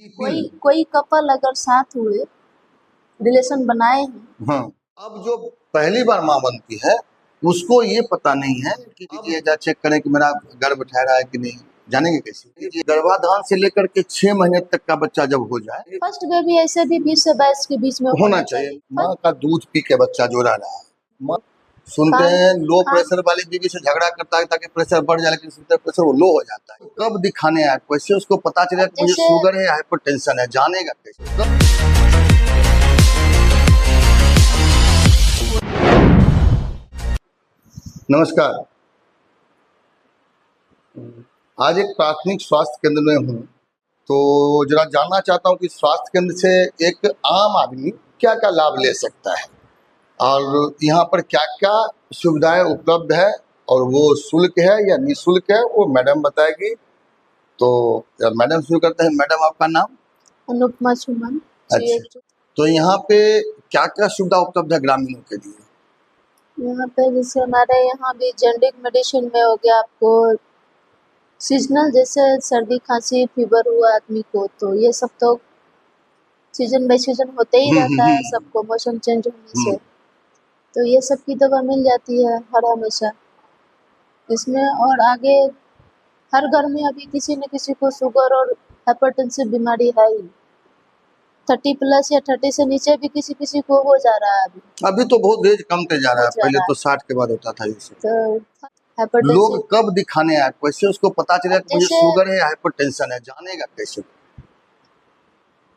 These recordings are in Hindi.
कोई कोई कपल अगर साथ हुए रिलेशन बनाए हैं। हाँ, अब जो पहली बार माँ बनती है उसको ये पता नहीं है कि ये जा चेक करें कि मेरा गर्भ ठहरा है कि नहीं, जानेंगे कैसे? ये गर्भाधान से लेकर के 6 महीने तक का बच्चा जब हो जाए, फर्स्ट बेबी ऐसे भी 20 से 22 के बीच में होना चाहिए। माँ का दूध पी के बच्चा जो रह रहा है, माँ सुनते हैं लो प्रेशर वाली बीवी से झगड़ा करता है ताकि प्रेशर बढ़ जाए, लेकिन सुनते हैं प्रेशर वो लो हो जाता है। कब दिखाने आए, कैसे उसको पता चलेगा कि मुझे शुगर है, हाइपरटेंशन है, जानेगा कैसे? नमस्कार, आज एक प्राथमिक स्वास्थ्य केंद्र में हूँ, तो जरा जानना चाहता हूँ कि स्वास्थ्य केंद्र से एक आम आदमी क्या क्या लाभ ले सकता है और यहाँ पर क्या क्या सुविधाएं उपलब्ध है, और वो शुल्क है या निःशुल्क है वो मैडम बताएगी। तो मैडम शुरू करते हैं। मैडम, आपका नाम? अनुपमा सुमन। अच्छा, तो यहाँ पे क्या क्या सुविधा उपलब्ध है ग्रामीणों के लिए? यहाँ पे जैसे हमारे यहाँ भी जेनेरिक मेडिसिन में हो गया, आपको सीजनल जैसे सर्दी खांसी फीवर हुआ आदमी को, तो ये सब तो सीजन बाई सीजन होते ही रहता है सबको, मौसम चेंज होने से, तो ये सब की दवा मिल जाती है हर हमेशा इसमें। और आगे हर घर में अभी किसी न किसी को शुगर और हाइपरटेंसिव बीमारी है ही। 30+ या 30 से नीचे भी किसी किसी को हो जा रहा है अभी तो बहुत रेंज कमते जा रहा है, पहले तो 60 के बाद होता था ये सब। तो लोग कब दिखाने आए, कैसे उसको पता चलेगा कि मुझे शुगर है, हाइपरटेंशन है, जानेगा कैसे?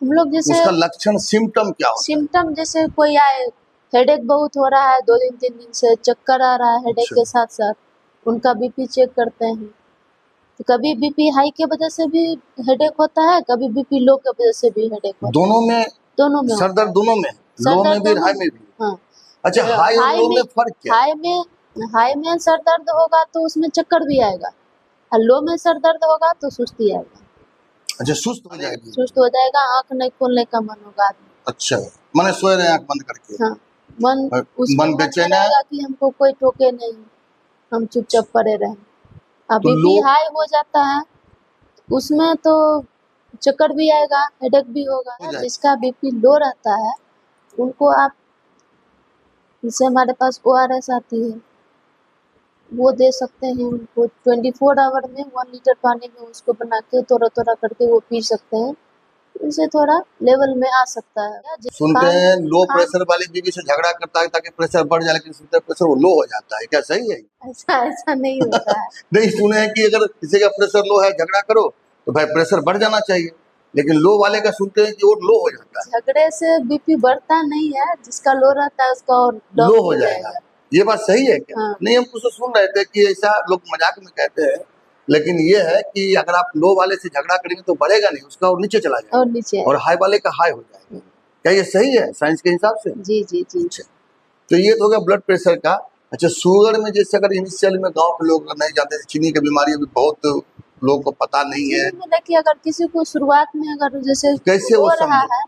हम लोग जैसे उसका लक्षण सिम्टम क्या होता है? सिम्टम जैसे कोई आए, हेडेक बहुत हो रहा है 2 दिन 3 दिन से, चक्कर आ रहा है हेडेक के साथ साथ, उनका बीपी चेक करते हैं। तो कभी बीपी हाई के वजह से भी हेडेक होता है, कभी बीपी लो के वजह से भी हेडेक होता है। दोनों में सर दर्द दोनों में, लो में भी हाई में भी? हाँ। अच्छा, हाई और लो में फर्क क्या है? हाई में सर दर्द होगा तो उसमें चक्कर भी आएगा, और लो में सर दर्द होगा तो सुस्ती आएगा। अच्छा, सुस्त हो जाएगी? सुस्त हो जाएगा, आंख नहीं खोलने का मन होगा आदमी। अच्छा, माने सोए रहे आंख बंद करके? हाँ, मन बेचैन रहेगा कि हमको कोई टोके नहीं, हम चुपचाप पड़े रहें। अभी भी हाई हो जाता है उसमें तो चक्कर भी आएगा, हेडेक भी होगा। जिसका बीपी लो रहता है उनको आप, जैसे हमारे पास ORS आती है वो दे सकते हैं उनको, 24 आवर में 1 लीटर पानी में उसको बना के थोड़ा थोड़ा करके वो पी सकते हैं, उनसे थोड़ा लेवल में आ सकता है। सुनते हैं लो प्रेशर वाली बीवी से झगड़ा करता है ताकि प्रेशर बढ़ जाए, लेकिन सुनते हैं प्रेशर वो लो हो जाता है, क्या सही है? ऐसा नहीं होता है। नहीं, सुने हैं कि अगर किसी का प्रेशर लो है, झगड़ा करो तो भाई प्रेशर बढ़ जाना चाहिए, लेकिन लो वाले का सुनते हैं कि वो लो हो जाता है। झगड़े से बीपी बढ़ता नहीं है, जिसका लो रहता है उसका और लो हो जाएगा। ये बात सही है क्या? हाँ। नहीं, हम कुछ सुन रहे थे कि ऐसा लोग मजाक में कहते हैं, लेकिन ये है कि अगर आप लो वाले से झगड़ा करेंगे तो बढ़ेगा नहीं, उसका और नीचे चला जाएगा, और हाई वाले का हाई हो जाएगा। क्या ये सही है साइंस के हिसाब से? जी जी जी। अच्छा, तो ये तो हो गया ब्लड प्रेशर का। अच्छा, शुगर में जैसे अगर इनिशियल में गांव के लोग नहीं जानते, चीनी की बीमारी अभी बहुत लोग को पता नहीं है। देखिए, अगर किसी को शुरुआत में अगर जैसे कैसे वो रहा है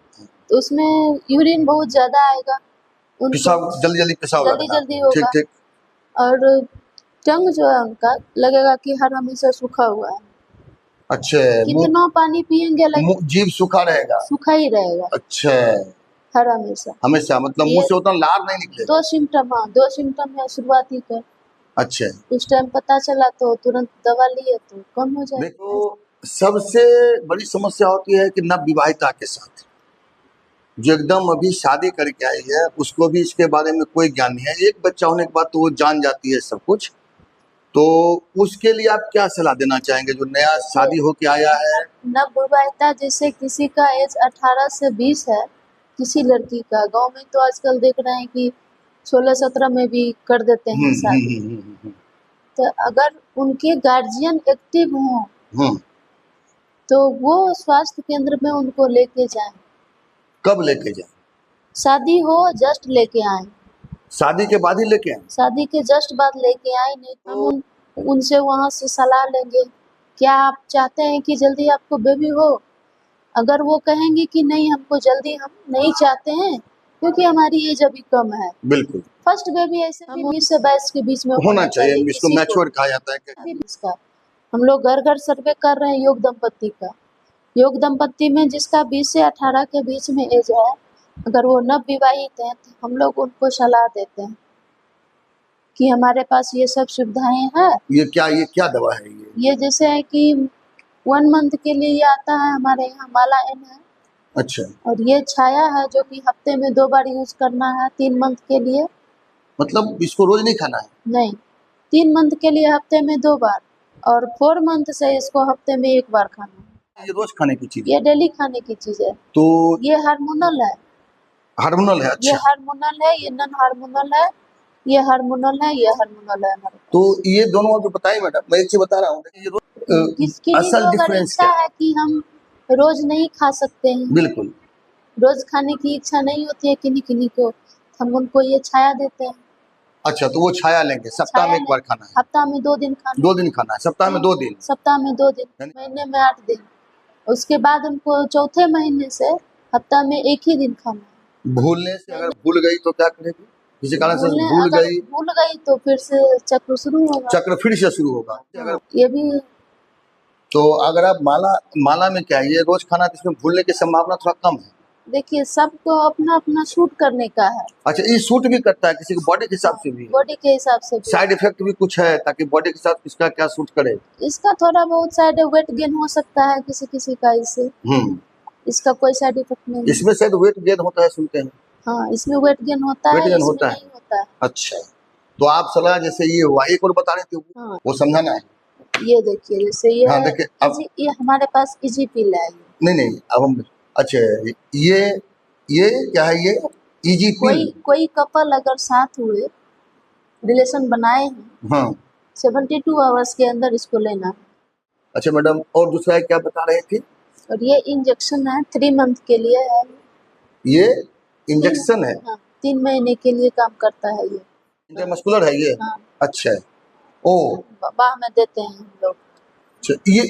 तो उसमें यूरिन बहुत ज्यादा आएगा, पेशाब जल्दी जल्दी होगा। ठीक। और टंग जो है उनका लगेगा कि हर हमेशा सूखा हुआ है। अच्छा, कितना पानी पिएंगे जीभ सूखा रहेगा? सूखा ही रहेगा। अच्छा, हर हमेशा मतलब मुंह से उतना लार नहीं निकलेगा? 2 सिम्टम है शुरुआती का। अच्छा, उस टाइम पता चला तो तुरंत दवा लिए तो कम हो जाएगा। देखो, सबसे बड़ी समस्या होती है कि नवविवाहिता के साथ जो एकदम अभी शादी करके आई है, उसको भी इसके बारे में कोई ज्ञान नहीं है। एक बच्चा होने के बाद तो वो जान जाती है सब कुछ, तो उसके लिए आप क्या सलाह देना चाहेंगे जो नया शादी होके आया है? नवविवाहिता जैसे किसी का एज 18 से 20 है, किसी लड़की का, गांव में तो आजकल देख रहे हैं कि 16-17 में भी कर देते हैं शादी। तो अगर उनके गार्जियन एक्टिव हों तो वो स्वास्थ्य केंद्र में उनको लेके जाएं। कब लेके जाएं? शादी हो जस्ट लेके आए। शादी के बाद ही लेके आए? शादी के जस्ट बाद लेके आए, नहीं तो हम उनसे वहां से सलाह लेंगे, क्या आप चाहते हैं कि जल्दी आपको बेबी हो? अगर वो कहेंगे कि नहीं, हमको जल्दी हम नहीं चाहते हैं क्योंकि हमारी एज अभी कम है। बिल्कुल, फर्स्ट बेबी ऐसे 20 से 22 के बीच में होना चाहिए, इसको मैच्योर कहा जाता है। हम लोग घर घर सर्वे कर रहे हैं योग दंपति का, योग दंपत्ति में जिसका 20 से 18 के बीच में एज है, अगर वो नवविवाहित हैं तो हम लोग उनको सलाह देते हैं कि हमारे पास ये सब सुविधाएं हैं। ये क्या दवा है ये जैसे है कि 1 मंथ के लिए ये आता है, हमारे यहाँ माला एन है। अच्छा, और ये छाया है जो कि हफ्ते में 2 बार यूज करना है 3 मंथ के लिए। मतलब इसको रोज नहीं खाना है? नहीं, 3 मंथ के लिए हफ्ते में 2 बार, और 4 मंथ से इसको हफ्ते में 1 बार खाना है। ये रोज खाने की चीज ये है? डेली खाने की चीज है। तो ये हार्मोनल है। हार्मोनल है? ये अच्छा, हार्मोनल है, ये नॉन हार्मोनल है। ये हार्मोनल है, ये हार्मोनल है हमारे तो पास। ये दोनों जो बताइए मैडम, मैं एक चीज बता रहा हूँ, ये किसकी भी असल तो अगर डिफरेंस इच्छा क्या है कि हम रोज नहीं खा सकते हैं, बिल्कुल। रोज खाने की इच्छा नहीं होती है किन्हीं किन्हीं को, हम उनको ये छाया देते हैं। अच्छा, तो वो छाया लेंगे, सप्ताह में छाया एक बार लें, खाना है? हफ्ता में 2 दिन खाना 2 दिन खाना है, सप्ताह में 2 दिन? सप्ताह में 2 दिन, यानी महीने में 8 दिन। उसके बाद उनको चौथे महीने से हफ्ता में 1 ही दिन खाना है। भूलने से अगर भूल गई तो क्या करेगी? किसी कारण से भूलने भूल अगर गई, भूल गई तो फिर से चक्र शुरू होगा। चक्र फिर से शुरू होगा। अगर ये भी तो अगर आप माला में क्या है, ये रोज खाना, तो इसमें भूलने की संभावना थोड़ा कम है। देखिए, सबको अपना अपना शूट करने का है। अच्छा, ये सूट भी करता है किसी को, बॉडी के हिसाब से भी? बॉडी के हिसाब से भी। साइड इफेक्ट भी कुछ है ताकि बॉडी के साथ किसका क्या सूट करे? इसका थोड़ा बहुत साइड वेट गेन हो सकता है किसी किसी का इससे। इसका कोई साइड इफेक्ट नहीं है। इसमें शायद वेट गेन होता है सुनते हैं? हाँ, इसमें वेट गेन होता वेट है, गेन इसमें होता है? नहीं होता है। अच्छा, तो आप सलाह जैसे ये हुआ, एक और बता रहे थे हाँ, वो समझाना है। ये देखिए, जैसे ये हाँ है देखिए, अब ये हमारे पास इजी पिल है। नहीं, अब हम अच्छा, ये क्या है, ये इजी पिल? कोई कपल अगर साथ हुए, रिलेशन बनाए हैं, हाँ, 72 आवर्स के अंदर इसको लेना है। अच्छा मैडम, और दूसरा क्या बता रहे थे? और ये इंजेक्शन है, 3 मंथ के लिए है। ये इंजेक्शन है? हाँ, 3 महीने के लिए काम करता है ये। इंट्रामस्कुलर है ये? हाँ, अच्छा, ओ बाह में देते हैं हम लोग। अच्छा, ये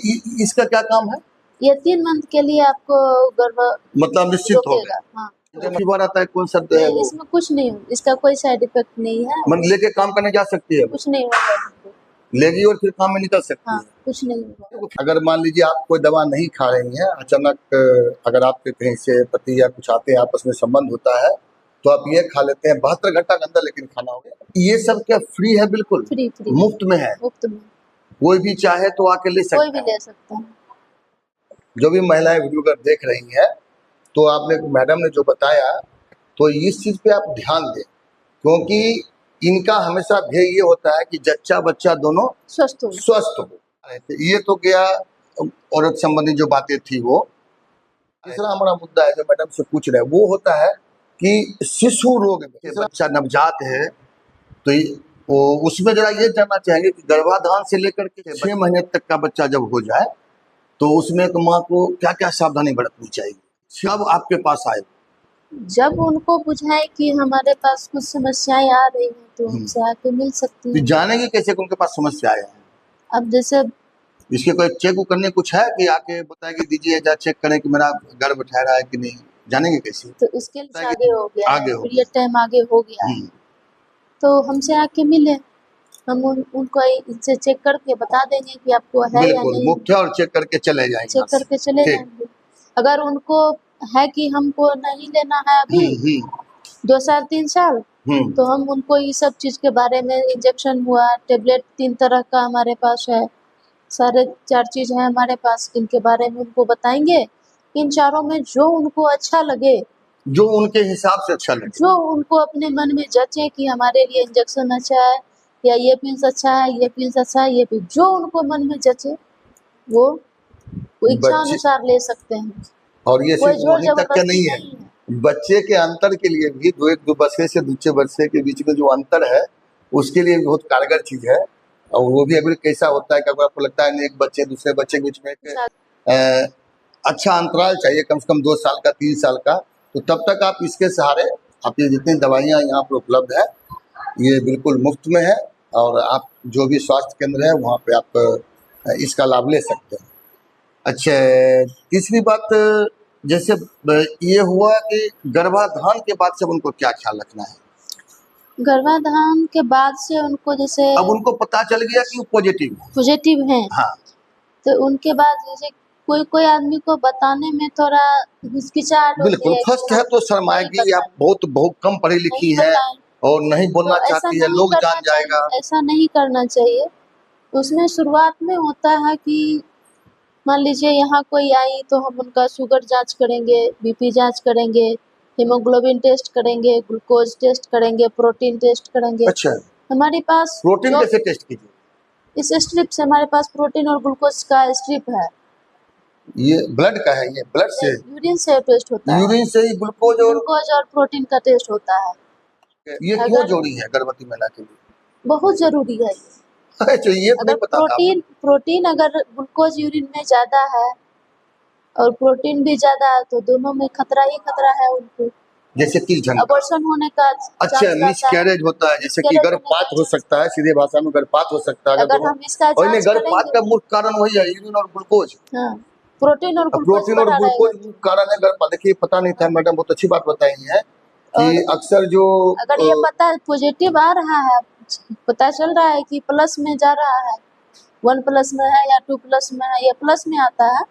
इसका क्या काम है? ये 3 मंथ के लिए आपको गर्भ मतलब निश्चित हो रोकेगा। गए? हाँ, फीवर आता है, कौन सा है नहीं, वो? इसमें कुछ नहीं, इसका कोई साइड इफेक्ट नहीं है। मन लेके काम करने जा सकती है वो? कुछ नहीं होगा इसको। लेगी और फिर काम में निकल सकती हाँ, है? कुछ नहीं होगा। अगर मान लीजिए आप कोई दवा नहीं खा रही हैं, अचानक अगर आपके कहीं से पति या कुछ आते हैं, आपस में संबंध होता है, तो आप ये खा लेते हैं 72 घंटा के अंदर, लेकिन खाना होगा। ये सब क्या फ्री है? बिल्कुल फ्री मुफ्त में है? मुफ्त में कोई भी चाहे तो आके ले कोई सकता भी है? ले सकता है। जो भी महिलाएं वीडियो कर देख रही हैं, तो आपने मैडम ने जो बताया, तो इस चीज पे आप ध्यान दें, क्योंकि इनका हमेशा ध्येय ये होता है कि जच्चा बच्चा दोनों स्वस्थ हो। ये तो गया औरत संबंधी जो बातें थी वो। तीसरा हमारा मुद्दा है जो मैडम से पूछ रहे हैं, वो होता है कि शिशु रोग में बच्चा नवजात है, तो वो उसमें जरा ये जानना चाहेंगे कि गर्भाधान से लेकर के 6 महीने तक का बच्चा जब हो जाए, तो उसमें एक माँ को क्या क्या सावधानी बरतनी चाहिए? जब आपके पास आए, जब उनको बुझाए कि हमारे पास कुछ समस्याएं आ रही हैं, तो हमसे आके मिल सकती तो है। जानेंगे कैसे कि उनके पास समस्या है? अब जैसे इसके कोई चेक करने कुछ है कि आके बताए कि दीजिए जा चेक करें कि मेरा गर्भ ठहरा है कि नहीं? जानेंगे कैसे? तो उसके लिए आगे हो गया, आगे हो पीरियड टाइम आगे हो गया है, तो हमसे आके मिले, हम उनको इनसे चेक करके बता देंगे कि आपको है या बिल्कुल नहीं। मुफ्त है, और चेक करके चले जाएंगे। चेक करके चले ठीक। जाएंगे। अगर उनको है कि हमको नहीं लेना है अभी 2 साल 3 साल, तो हम उनको ये सब चीज के बारे में, इंजेक्शन हुआ, टेबलेट 3 तरह का हमारे पास है, सारे 4 चीज है हमारे पास, इनके बारे में उनको बताएंगे। इन चारों में जो उनको अच्छा लगे, जो उनके हिसाब से अच्छा लगे, जो उनको अपने मन में जचे कि हमारे लिए इंजेक्शन अच्छा है, या ये पिल्स अच्छा है, ये पिल्स अच्छा है, ये पिल्स, जो उनको मन में जचे वो इच्छा अनुसार ले सकते हैं। और ये कोई सिर्फ जोर वहीं तक का जबरदस्ती नहीं है, बच्चे के अंतर के लिए भी, एक 2 वर्षे से दूसरे वर्षे के बीच में जो अंतर है, उसके लिए बहुत कारगर चीज है। और वो भी अगर कैसा होता है कि अगर आपको लगता है एक बच्चे दूसरे बच्चे के बीच में एक अच्छा अंतराल चाहिए, कम से कम 2 साल का 3 साल का, तो तब तक आप इसके सहारे, आपकी जितनी दवाइयाँ यहाँ पर उपलब्ध है, ये बिल्कुल मुफ्त में है, और आप जो भी स्वास्थ्य केंद्र है वहाँ पे आप इसका लाभ ले सकते हैं। अच्छा, तीसरी बात, जैसे ये हुआ कि गर्भाधान के बाद से उनको क्या ख्याल रखना है? गर्भाधान के बाद से उनको, जैसे अब उनको पता चल गया कि वो पॉजिटिव हैं, हाँ, तो उनके बाद जैसे कोई कोई आदमी को बताने में थोड़ा हिचकिचाहट होती बिल्कुल, है कि फर्स्ट है हम तो नहीं शर्माएगी, आप बताएं, बहुत बहुत कम पढ़ी नहीं लिखी हैं बताएं। और नहीं तो बोलना ऐसा चाहती है, नहीं लोग करना जान जाएगा। चाहिए, ऐसा नहीं करना चाहिए। उसमें शुरुआत में होता है कि मान लीजिए यहाँ कोई आई तो हम उनका शुगर जांच करेंगे, बीपी जांच करेंगे, हीमोग्लोबिन टेस्ट करेंगे, ग्लूकोज टेस्ट करेंगे, प्रोटीन टेस्ट करेंगे। अच्छा, हमारे पास प्रोटीन जो कैसे टेस्ट कीजिए? इस स्ट्रिप से हमारे पास प्रोटीन और ग्लूकोज का स्ट्रिप है। ये ब्लड का है, ये ब्लड से, नहीं, यूरिन से टेस्ट होता है। यूरिन से ही ग्लूकोज और ग्लूकोज और प्रोटीन का टेस्ट होता है। ये क्यों अगर जरूरी है गर्भवती महिला के लिए? बहुत जरूरी है ये। अच्छा, ये तो अगर नहीं पता था आपको। प्रोटीन अगर ग्लूकोज यूरिन में ज्यादा है और प्रोटीन भी ज्यादा है तो दोनों में खतरा ही खतरा है उनको। जैसे कि झंडा, अबॉर्शन होने का अच्छा, चांस रहता है, मिसकैरेज होता है, जैसे कि मिसकैरेज होने का गर्भपात हो चांस। सकता है, सीधे भाषा में गर्भपात हो सकता है अगर अगर दोनों। हम इसका और नहीं, जांच गर्भपात करेंगे, का मुख्य कारण वही है, यूरिन और ग्लूकोज। हाँ, प्रोटीन और अब ग्लूकोज प्रोटीन और बढ़ा रहेगा ग्लूकोज मुख्य कारण है गर्भपात। देखिए, पता नहीं था, हाँ। मैडम बहुत अच्छी बात बताई है कि और अक्सर जो अगर ये पता पॉजिटिव आ रहा है, पता चल रहा है कि प्लस में जा रहा है, 1+ में है या 2+ में है, ये प्लस में आता है,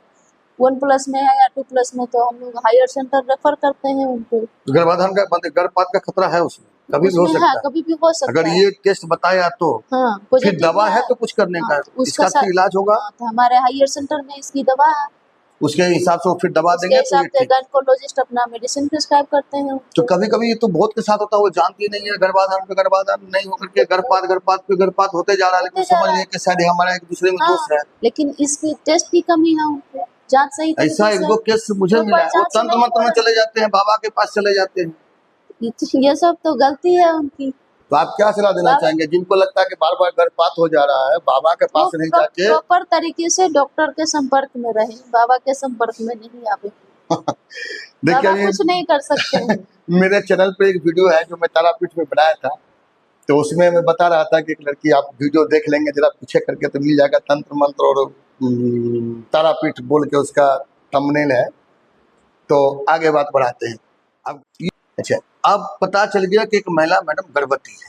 1+ में है या 2+ में, तो हम लोग हायर सेंटर रेफर करते हैं उनको। गर्भाधान का गर्भपात का खतरा है उसमें, कभी भी हो उसमें है, सकता है। कभी भी हो अगर सकता है। ये टेस्ट बताया तो हाँ, फिर पॉजिटिव दवा है है। तो कुछ करने हाँ, का, तो इसका फिर इलाज होगा, हाँ, तो हमारे हायर सेंटर में इसकी दवा है। उसके हिसाब से वो फिर दवा उसके देंगे तो हिसाब ये से ठीक। गायनेकोलॉजिस्ट अपना मेडिसिन प्रिस्क्राइब करते हैं तो उनको। कभी कभी ये तो बहुत के साथ होता है, वो जानती नहीं है, गर्भाधान पे गर्भाधान नहीं होकर के गर्भपात गर्भपात पे गर्भपात होते जा रहा है, लेकिन होते जा समझ रहा नहीं है। कि शायद हमारा एक दूसरे में दोष हाँ, है। लेकिन इसकी टेस्ट की कमी है उनको, जांच सही ऐसा तरीके एक से दो केस मुझे मिला प्रॉपर है, वो जांच तंत्र नहीं मंत्र हो में रहा चले जाते हैं, बाबा के पास चले जाते हैं। है। ये सब तो गलती है उनकी। तो आप क्या सलाह देना बाबा चाहेंगे जिनको लगता है कि बार बार गर्भपात हो जा रहा है, बाबा के वो पास नहीं जाके? प्रॉपर तरीके से डॉक्टर के संपर्क में रहे, बाबा के संपर्क में नहीं आवे। देखिए, बाबा अभी कुछ नहीं कर सकते हैं। मेरे चैनल पे एक वीडियो है जो मैं तारापीठ में बनाया था, तो उसमें मैं बता रहा था कि एक लड़की, आप वीडियो देख लेंगे जरा पीछे करके तो मिल जाएगा, तंत्र मंत्र और तारापीठ बोल के उसका थंबनेल है। तो आगे बात बढ़ाते हैं। अब अच्छा, अब पता चल गया कि एक महिला मैडम गर्भवती है,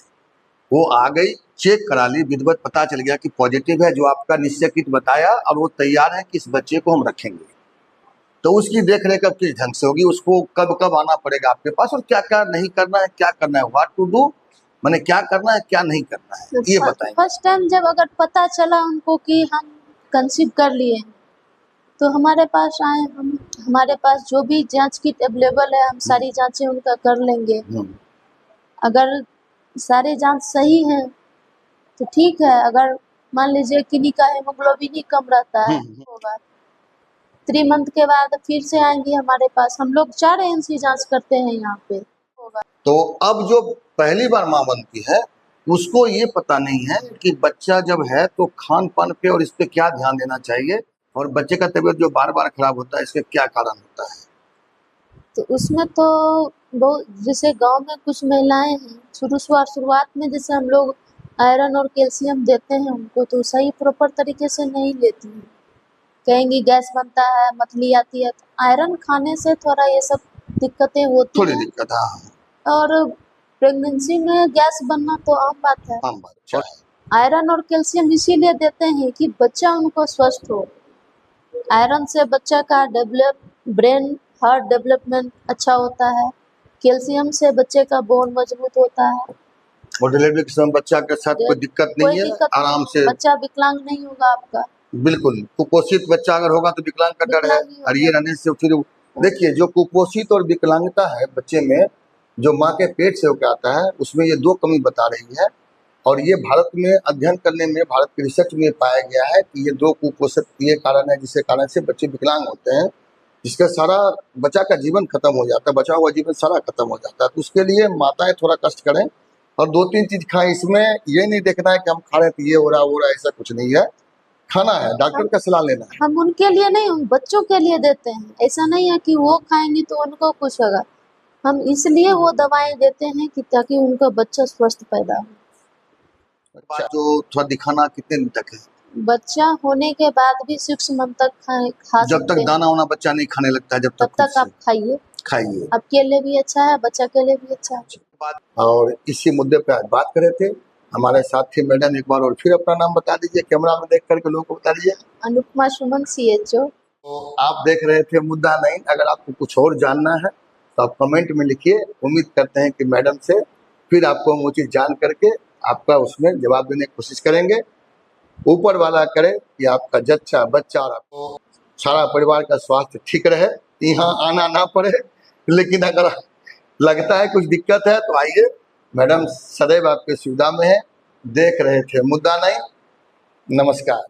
वो आ गई, चेक करा ली, विधिवत पता चल गया कि पॉजिटिव है, जो आपका निश्चय किट बताया, और वो तैयार है कि इस बच्चे को हम रखेंगे। तो उसकी देख रेख अब किस ढंग से होगी, उसको कब कब आना पड़ेगा आपके पास, और क्या क्या नहीं करना है, क्या करना है, व्हाट टू डू, मैंने क्या करना है क्या नहीं करना है, ये बताएंगे। फर्स्ट टाइम जब अगर पता चला उनको कि हम कंसीव कर लिए हैं, तो हमारे पास आए, हम हमारे पास जो भी जांच किट अवेलेबल है, हम सारी जांचें उनका कर लेंगे। अगर सारे जांच सही हैं तो ठीक है। अगर मान लीजिए किन्हीं का हेमोग्लोबिन ही कम रहता है, होगा 3 मंथ के बाद फिर से आएंगी हमारे पास। हम लोग 4 ANC जांच करते हैं यहाँ पे, होगा। तो अब जो पहली बार माँ बनती है उसको ये पता नहीं है कि बच्चा जब है तो खान पान पे और इस पे क्या ध्यान देना चाहिए, और बच्चे का तबीयत जो बार बार खराब होता है इसके क्या कारण होता है। तो उसमें तो बहुत, जैसे गांव में कुछ महिलाएं हैं, शुरुआत में जैसे हम लोग आयरन और कैल्शियम देते हैं उनको, तो सही प्रॉपर तरीके से नहीं लेती हैं। कहेंगी गैस बनता है, मतली आती है। तो आयरन खाने से थोड़ा ये सब दिक्कतें होती थोड़ी हैं। दिक्कत, हाँ, और प्रेगनेंसी में गैस बनना तो आम बात है। आम बात है। आयरन और कैल्शियम इसीलिए देते हैं कि बच्चा उनको स्वस्थ हो। आयरन से बच्चा का ब्रेन हार्ट डेवलपमेंट अच्छा होता है। कैल्शियम से बच्चे का बोन मजबूत होता है। और डिलीवरी के समय बच्चा के साथ कोई दिक्कत नहीं है, आराम से बच्चा विकलांग नहीं होगा आपका। बिल्कुल। कुपोषित बच्चा अगर होगा तो विकलांग का डर है, और ये रहने से फिर देखिए, जो कुपोषित और विकलांगता है बच्चे में, जो माँ के पेट से होकर आता है, उसमें ये 2 कमी बता रही है। और ये भारत में अध्ययन करने में, भारत की रिसर्च में पाया गया है कि ये 2 कुपोषित ये कारण है जिसके कारण से बच्चे विकलांग होते हैं, जिसका सारा बच्चा का जीवन खत्म हो जाता है, बचा हुआ जीवन सारा खत्म हो जाता है। तो उसके लिए माताएं थोड़ा कष्ट करें और 2-3 चीज खाएं। इसमें ये नहीं देखना है कि हम खा रहे हैं तो ये हो रहा वो रहा, ऐसा कुछ नहीं है। खाना है, डॉक्टर का सलाह लेना है। हम उनके लिए नहीं, उन बच्चों के लिए देते हैं। ऐसा नहीं है कि वो खाएंगे तो उनको कुछ होगा। हम इसलिए वो दवाएं देते हैं कि ताकि उनका बच्चा स्वस्थ पैदा हो। अच्छा, जो थोड़ा दिखाना कितने दिन तक है? बच्चा होने के बाद भी 6 मंथ तक खा जब सकते तक हैं। दाना वाना बच्चा नहीं खाने लगता है, जब तब तक खुद तक आप से खाइए। आपके लिए भी अच्छा है, बच्चा के लिए भी अच्छा है। और इसी मुद्दे पे आज बात कर रहे थे। हमारे साथ थे मैडम, एक बार और फिर अपना नाम बता दीजिए, कैमरा में देख करके लोगों को बता दीजिए। अनुपमा सुमन CHO। तो आप देख रहे थे मुद्दा नहीं। अगर आपको कुछ और जानना है तो आप कमेंट में लिखिए। उम्मीद करते हैं कि मैडम से फिर आपको वो चीज़ जान करके आपका उसमें जवाब देने की कोशिश करेंगे। ऊपर वाला करे कि आपका जच्चा बच्चा और आपको सारा परिवार का स्वास्थ्य ठीक रहे, यहाँ आना ना पड़े। लेकिन अगर लगता है कुछ दिक्कत है तो आइए, मैडम सदैव आपकी सुविधा में है। देख रहे थे मुद्दा नहीं। नमस्कार।